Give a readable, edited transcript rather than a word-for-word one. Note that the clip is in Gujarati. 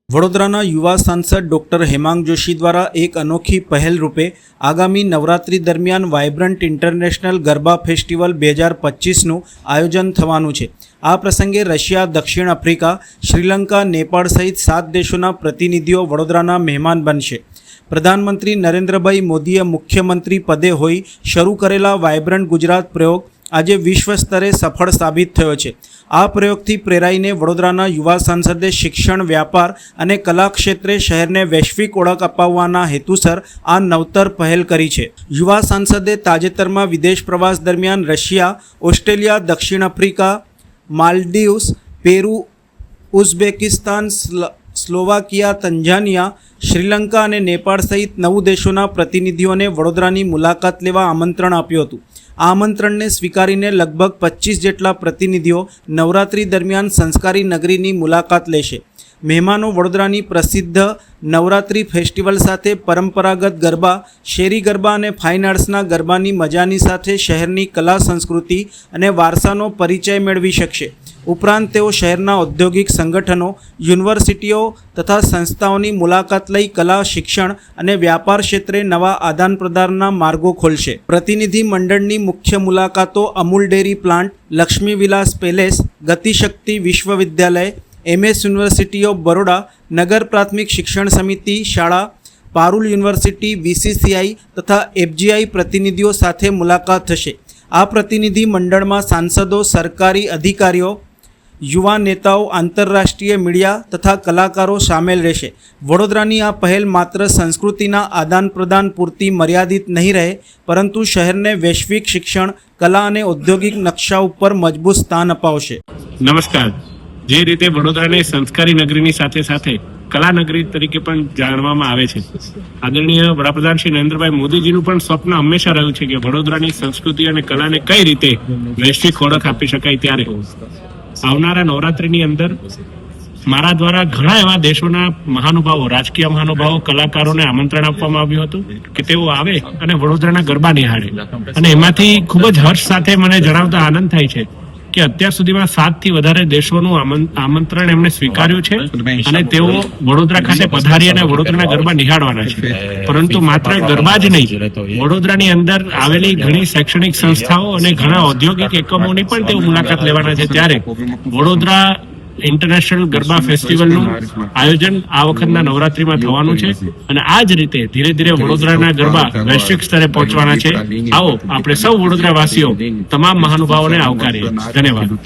વડોદરાના યુવા સાંસદ ડૉક્ટર હેમાંગ જોશી દ્વારા એક અનોખી પહેલ રૂપે આગામી નવરાત્રી દરમિયાન વાઇબ્રન્ટ ઇન્ટરનેશનલ ગરબા ફેસ્ટિવલ 2025નું આયોજન થવાનું છે। આ પ્રસંગે રશિયા, દક્ષિણ આફ્રિકા, શ્રીલંકા, નેપાળ સહિત 7 દેશોના પ્રતિનિધિઓ વડોદરાના મહેમાન બનશે। પ્રધાનમંત્રી નરેન્દ્રભાઈ મોદીએ મુખ્યમંત્રી પદે હોઈ શરૂ કરેલા વાઇબ્રન્ટ ગુજરાત પ્રયોગ આજે વિશ્વ સ્તરે સફળ સાબિત થયો છે। આ પ્રયોગથી પ્રેરાઈને વડોદરાના યુવા સાંસદે શિક્ષણ, વ્યાપાર અને કલા ક્ષેત્રે શહેરને વૈશ્વિક ઓળખ અપાવવાના હેતુસર આ નવતર પહેલ કરી છે। યુવા સાંસદે તાજેતરમાં વિદેશ પ્રવાસ દરમિયાન રશિયા, ઓસ્ટ્રેલિયા, દક્ષિણ Africa, Maldives, Peru, Uzbekistan, Slovakia, Tanzania, Sri Lanka અને નેપાળ સહિત 9 દેશોના પ્રતિનિધિઓને વડોદરાની મુલાકાત લેવા આમંત્રણ આપ્યું હતું। આ આમંત્રણને સ્વીકારીને લગભગ 25 જેટલા પ્રતિનિધિઓ નવરાત્રી દરમિયાન સંસ્કારી નગરીની મુલાકાત લેશે। મહેમાનો વડોદરાની પ્રસિદ્ધ નવરાત્રી ફેસ્ટિવલ સાથે પરંપરાગત ગરબા, શેરી ગરબા અને ફાઇન આર્ટ્સના ગરબાની મજાની સાથે શહેરની કલા, સંસ્કૃતિ અને વારસાનો પરિચય મેળવી શકશે। ઉપરાંત તેઓ શહેરના ઔદ્યોગિક સંગઠનો, યુનિવર્સિટીઓ તથા સંસ્થાઓની મુલાકાત લઈ કલા, શિક્ષણ અને વ્યાપાર ક્ષેત્રે નવા આદાન પ્રદાનના માર્ગો ખોલશે। પ્રતિનિધિ મંડળની મુખ્ય મુલાકાતો અમૂલ ડેરી પ્લાન્ટ, લક્ષ્મી વિલાસ પેલેસ, ગતિશક્તિ વિશ્વવિદ્યાલય, MS યુનિવર્સિટી ઓફ બરોડા, નગર પ્રાથમિક શિક્ષણ સમિતિ શાળા, પારુલ યુનિવર્સિટી, BCCI તથા FGI પ્રતિનિધિઓ સાથે મુલાકાત થશે। આ પ્રતિનિધિ મંડળમાં સાંસદો, સરકારી અધિકારીઓ, યુવા નેતાઓ, આંતરરાષ્ટ્રીય મીડિયા તથા કલાકારો સામેલ રહેશે। વડોદરાની આ પહેલ માત્ર સંસ્કૃતિના આદાન પ્રદાન પૂરતી મર્યાદિત નહીં રહે, પરંતુ શહેરને વૈશ્વિક શિક્ષણ, કલા અને ઔદ્યોગિક નકશા ઉપર મજબૂત સ્થાન અપાવશે। નમસ્કાર। જે રીતે વડોદરાને સંસ્કારી નગરીની સાથે સાથે કલા નગરી તરીકે પણ જાણવામાં આવે છે, આદરણીય વડાપ્રધાન શ્રી નરેન્દ્રભાઈ મોદીજીનું પણ સ્વપ્ન હંમેશા રહ્યું છે કે વડોદરાની સંસ્કૃતિ અને કલાને કઈ રીતે વૈશ્વિક ઓળખ આપી શકાય। ત્યારે આવનારા નવરાત્રીની અંદર મારા દ્વારા ઘણા એવા દેશોના મહાનુભાવો, રાજકીય મહાનુભાવો, કલાકારોને આમંત્રણ આપવામાં આવ્યું હતું કે તેઓ આવે અને વડોદરાના ગરબા નિહાળે, અને એમાંથી ખૂબ જ હર્ષ સાથે મને જણાવતા આનંદ થાય છે કે અત્યાર સુધીમાં 7 થી વધારે દેશોનું આમંત્રણ એમણે સ્વીકાર્યું છે અને તેઓ વડોદરા ખાતે પધારી અને વડોદરાના ગરબા નિહાળવાના છે। પરંતુ માત્ર ગરબા જ નહીં, વડોદરાની અંદર આવેલી ઘણી શૈક્ષણિક સંસ્થાઓ અને ઘણા ઔદ્યોગિક એકમોની પણ તેઓ મુલાકાત લેવાના છે। ત્યારે વડોદરા ઇન્ટરનેશનલ ગરબા ફેસ્ટિવલનું આયોજન આ વખતના નવરાત્રીમાં થવાનું છે, અને આ જ રીતે ધીરે ધીરે વડોદરાના ગરબા વૈશ્વિક સ્તરે પહોંચવાના છે। આવો આપણે સૌ વડોદરા વાસીઓ તમામ મહાનુભાવોને આવકારીએ। ધન્યવાદ।